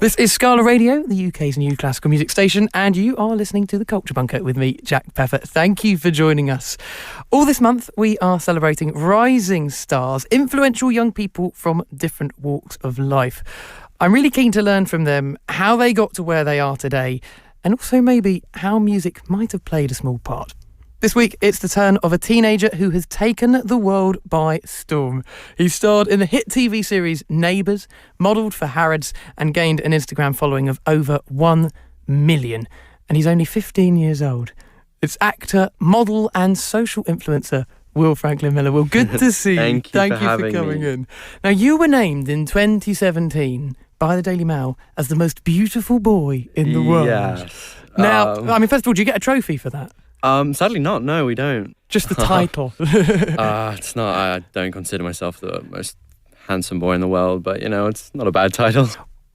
This is Scala Radio, the UK's new classical music station, and you are listening to The Culture Bunker with me, Jack Peffer. Thank you for joining us. All this month, we are celebrating rising stars, influential young people from different walks of life. I'm really keen to learn from them how they got to where they are today, and also maybe how music might have played a small part. This week, it's the turn of a teenager who has taken the world by storm. He starred in the hit TV series Neighbours, modelled for Harrods, and gained an Instagram following of over 1 million. And he's only 15 years old. It's actor, model, and social influencer williamfranklynmiller. Well, good to see you. Thank you for coming in. Now, you were named in 2017 by the Daily Mail as the most beautiful boy in the world. Yes. Now, first of all, do you get a trophy for that? Sadly not. No, we don't. Just the title. It's not. I don't consider myself the most handsome boy in the world, but, it's not a bad title.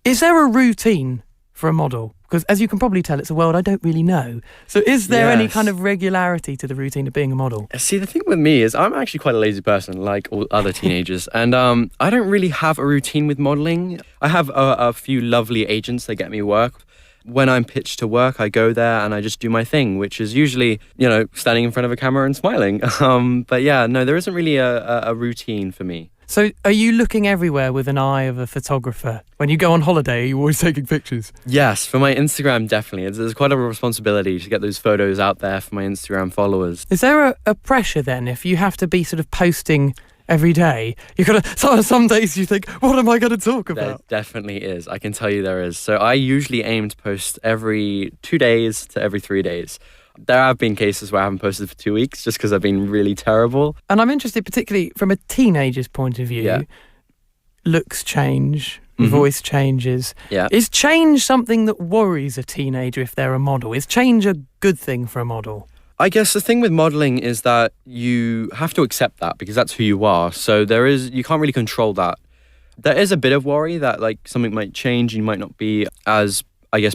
Is there a routine for a model? Because as you can probably tell, it's a world I don't really know. So is there any kind of regularity to the routine of being a model? See, the thing with me is I'm actually quite a lazy person, like all other teenagers. And I don't really have a routine with modelling. I have a few lovely agents that get me work. When I'm pitched to work, I go there and I just do my thing, which is usually, standing in front of a camera and smiling. But yeah, no, there isn't really a routine for me. So are you looking everywhere with an eye of a photographer? When you go on holiday, are you always taking pictures? Yes, for my Instagram, definitely. There's quite a responsibility to get those photos out there for my Instagram followers. Is there a pressure then if you have to be sort of posting every day? You've got to, some days you think, what am I going to talk about? There definitely is. I can tell you there is. So I usually aim to post every 2 days to every 3 days. There have been cases where I haven't posted for 2 weeks just because I've been really terrible. And I'm interested particularly from a teenager's point of view. Yeah. Looks change, voice changes. Yeah. Is change something that worries a teenager if they're a model? Is change a good thing for a model? I guess the thing with modelling is that you have to accept that because that's who you are. So you can't really control that. There is a bit of worry that something might change. You might not be as,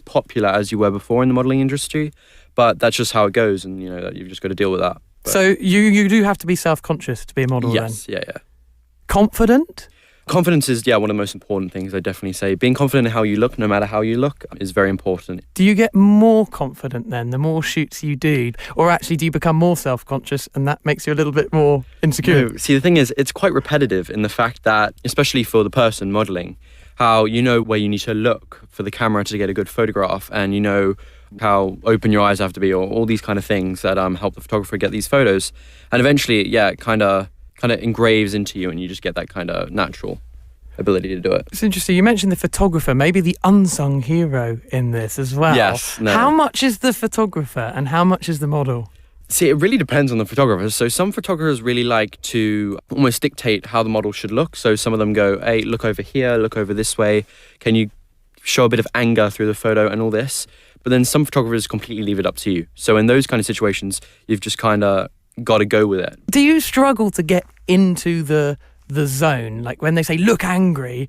popular as you were before in the modelling industry. But that's just how it goes, and you've just got to deal with that. But so you do have to be self-conscious to be a model then? Yes, yeah. Confident? Confidence is, one of the most important things, I'd definitely say. Being confident in how you look, no matter how you look, is very important. Do you get more confident then, the more shoots you do? Or actually, do you become more self-conscious and that makes you a little bit more insecure? No, see, the thing is, it's quite repetitive in the fact that, especially for the person modelling, how you know where you need to look for the camera to get a good photograph, and you know how open your eyes have to be, or all these kind of things that help the photographer get these photos. And eventually, it kind of engraves into you, and you just get that kind of natural ability to do it. It's interesting. You mentioned the photographer, maybe the unsung hero in this as well. Yes. No. How much is the photographer and how much is the model? See, it really depends on the photographer. So some photographers really like to almost dictate how the model should look. So some of them go, hey, look over here, look over this way. Can you show a bit of anger through the photo and all this? But then some photographers completely leave it up to you. So in those kind of situations, you've just kind of got to go with it. Do you struggle to get into the zone? Like when they say, look angry,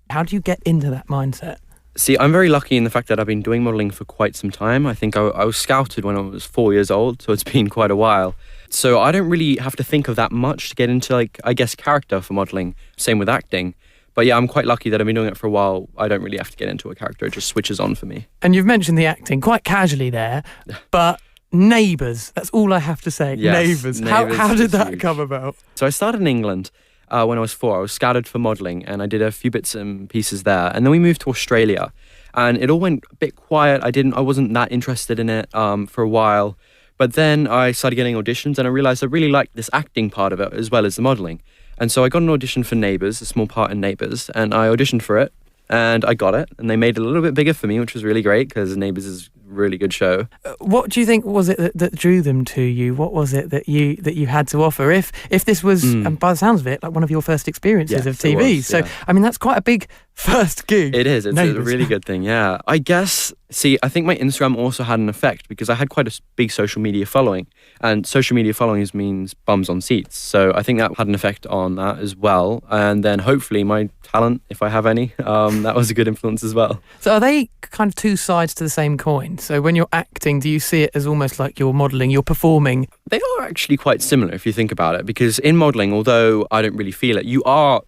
how do you get into that mindset? See, I'm very lucky in the fact that I've been doing modelling for quite some time. I think I was scouted when I was 4 years old, so it's been quite a while. So I don't really have to think of that much to get into, character for modelling. Same with acting. But yeah, I'm quite lucky that I've been doing it for a while. I don't really have to get into a character. It just switches on for me. And you've mentioned the acting quite casually there, but Neighbours, that's all I have to say. Yes, Neighbours. Neighbours How did that huge. come about? So I started in England when I was 4. I was scouted for modelling and I did a few bits and pieces there. And then we moved to Australia and it all went a bit quiet. I wasn't that interested in it for a while. But then I started getting auditions and I realised I really liked this acting part of it as well as the modelling. And so I got an audition for Neighbours, a small part in Neighbours, and I auditioned for it, and I got it, and they made it a little bit bigger for me, which was really great, because Neighbours is a really good show. What do you think was it that drew them to you? What was it that you had to offer? If this was, and by the sounds of it, like one of your first experiences of TV. Was, so, that's quite a big first gig. It is. It's Neighbours. a really good thing, yeah. I guess, I think my Instagram also had an effect, because I had quite a big social media following. And social media following means bums on seats. So I think that had an effect on that as well. And then hopefully my talent, if I have any, that was a good influence as well. So are they kind of two sides to the same coin? So when you're acting, do you see it as almost like you're modelling, you're performing? They are actually quite similar if you think about it. Because in modelling, although I don't really feel it, you are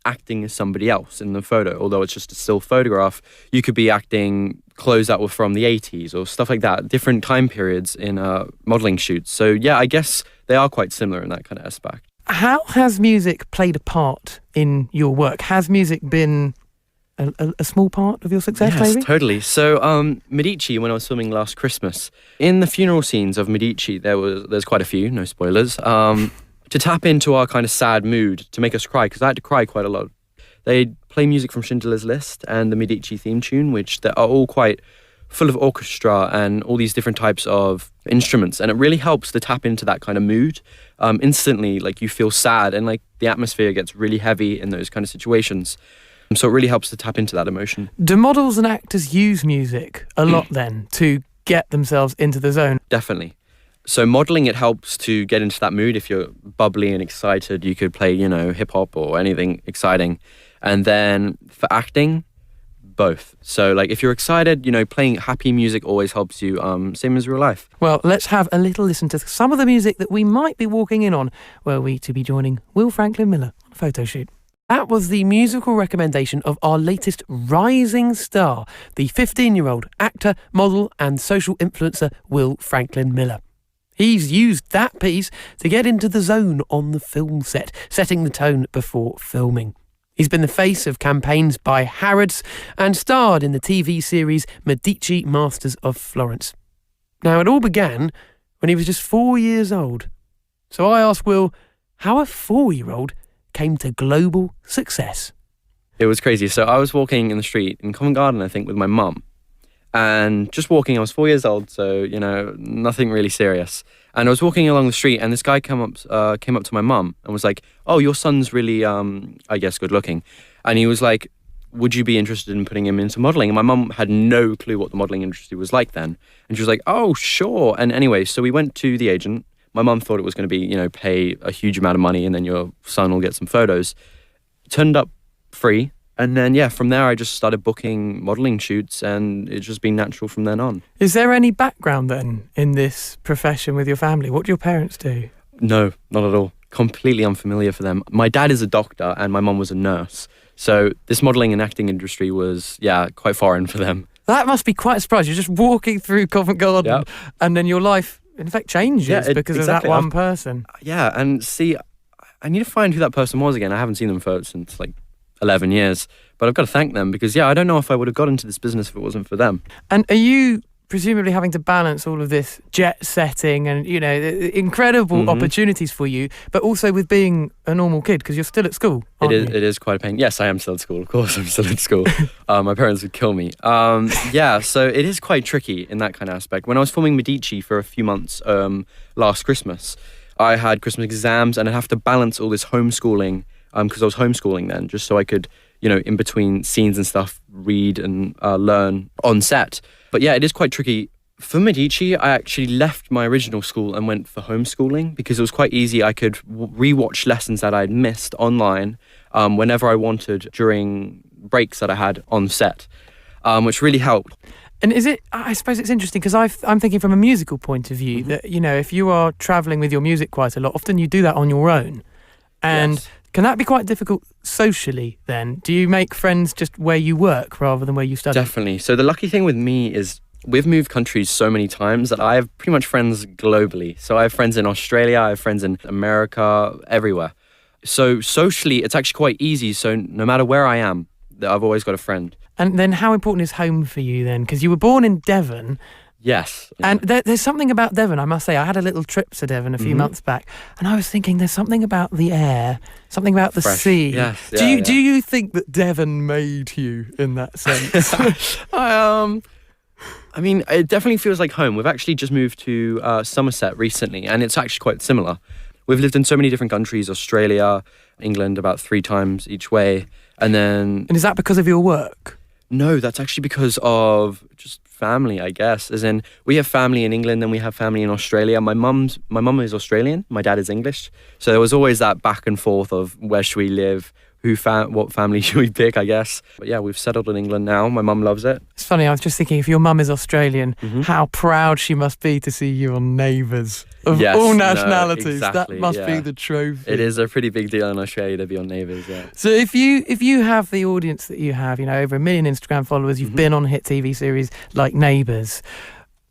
acting as somebody else in the photo, although it's just a still photograph. You could be acting clothes that were from the 80s or stuff like that, different time periods in modeling shoots. So yeah, I guess they are quite similar in that kind of aspect. How has music played a part in your work? Has music been a small part of your success, yes, maybe? Totally. So Medici, when I was filming Last Christmas, in the funeral scenes of Medici, there's quite a few, no spoilers, to tap into our kind of sad mood, to make us cry, because I had to cry quite a lot. They play music from Schindler's List and the Medici theme tune, which they are all quite full of orchestra and all these different types of instruments, and it really helps to tap into that kind of mood. Instantly, like, you feel sad, and like the atmosphere gets really heavy in those kind of situations. So it really helps to tap into that emotion. Do models and actors use music a lot then to get themselves into the zone? Definitely. So modeling, it helps to get into that mood. If you're bubbly and excited, you could play, hip hop or anything exciting. And then for acting, both. So like if you're excited, playing happy music always helps you, same as real life. Well, let's have a little listen to some of the music that we might be walking in on were we to be joining Franklyn-Miller on a photo shoot. That was the musical recommendation of our latest rising star, the 15-year-old actor, model and social influencer Franklyn-Miller. He's used that piece to get into the zone on the film set, setting the tone before filming. He's been the face of campaigns by Harrods and starred in the TV series Medici Masters of Florence. Now, it all began when he was just 4 years old. So I asked Will how a 4-year-old came to global success. It was crazy. So I was walking in the street in Covent Garden, I think, with my mum. And just walking, I was 4 years old, so, nothing really serious. And I was walking along the street, and this guy came up to my mum and was like, "Oh, your son's really, I guess, good looking." And he was like, "Would you be interested in putting him into modeling?" And my mum had no clue what the modeling industry was like then. And she was like, "Oh, sure." And anyway, so we went to the agent. My mum thought it was going to be, pay a huge amount of money and then your son will get some photos. Turned up free. And then, from there, I just started booking modeling shoots, and it's just been natural from then on. Is there any background then in this profession with your family? What do your parents do? No, not at all. Completely unfamiliar for them. My dad is a doctor and my mum was a nurse. So this modeling and acting industry was, quite foreign for them. That must be quite a surprise. You're just walking through Covent Garden and then your life, in fact, changes because of that one person. Yeah, and see, I need to find who that person was again. I haven't seen them since 11 years. But I've got to thank them because, I don't know if I would have got into this business if it wasn't for them. And are you presumably having to balance all of this jet setting and, incredible opportunities for you, but also with being a normal kid because you're still at school, aren't you? It is quite a pain. Yes, I am still at school. Of course, I'm still at school. My parents would kill me. So it is quite tricky in that kind of aspect. When I was filming Medici for a few months last Christmas, I had Christmas exams and I'd have to balance all this homeschooling because I was homeschooling then, just so I could, in between scenes and stuff, read and learn on set. But it is quite tricky. For Medici, I actually left my original school and went for homeschooling because it was quite easy. I could rewatch lessons that I'd missed online whenever I wanted during breaks that I had on set, which really helped. And I suppose it's interesting because I'm thinking from a musical point of view that, if you are travelling with your music quite a lot, often you do that on your own. And yes. Can that be quite difficult socially then? Do you make friends just where you work rather than where you study? Definitely. So the lucky thing with me is we've moved countries so many times that I have pretty much friends globally. So I have friends in Australia, I have friends in America, everywhere. So socially, it's actually quite easy. So no matter where I am, I've always got a friend. And then how important is home for you then? Because you were born in Devon. Yes. And there's something about Devon, I must say. I had a little trip to Devon a few months back, and I was thinking there's something about the air, something about the sea. Yes. Do you think that Devon made you in that sense? I mean, it definitely feels like home. We've actually just moved to Somerset recently, and it's actually quite similar. We've lived in so many different countries, Australia, England, about 3 times each way. And is that because of your work? No, that's actually because of just family, I guess. As in, we have family in England and we have family in Australia. My mum is Australian, my dad is English. So there was always that back and forth of where should we live, what family should we pick, I guess. But we've settled in England now. My mum loves it. It's funny, I was just thinking, if your mum is Australian, how proud she must be to see you on Neighbours. Of all nationalities, exactly, that must be the trophy. It is a pretty big deal in Australia to be on Neighbours, yeah. So if you have the audience that you have, over 1 million Instagram followers, you've been on a hit TV series like Neighbours,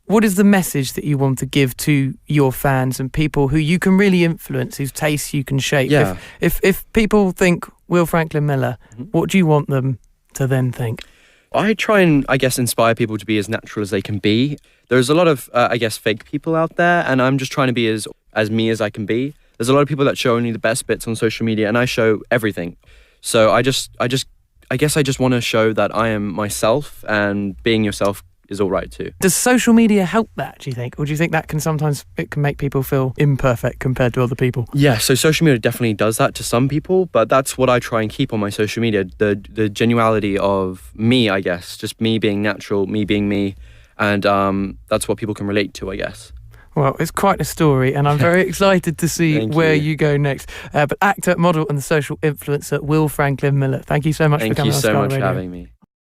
what is the message that you want to give to your fans and people who you can really influence, whose tastes you can shape? Yeah. If people think Will Franklin Miller, what do you want them to then think? I try and, I guess, inspire people to be as natural as they can be. There's a lot of, I guess, fake people out there, and I'm just trying to be as me as I can be. There's a lot of people that show only the best bits on social media, and I show everything. So I guess I just want to show that I am myself, and being yourself is all right too. Does social media help that, do you think? Or do you think that it can make people feel imperfect compared to other people? Yeah, so social media definitely does that to some people, but that's what I try and keep on my social media, the genuality of me, I guess, just me being natural, me being me, and that's what people can relate to, I guess. Well, it's quite a story, and I'm very excited to see where you go next. But actor, model, and the social influencer Will Franklin Miller, thank you so much for coming on Scala Radio. Thank you so much for having me.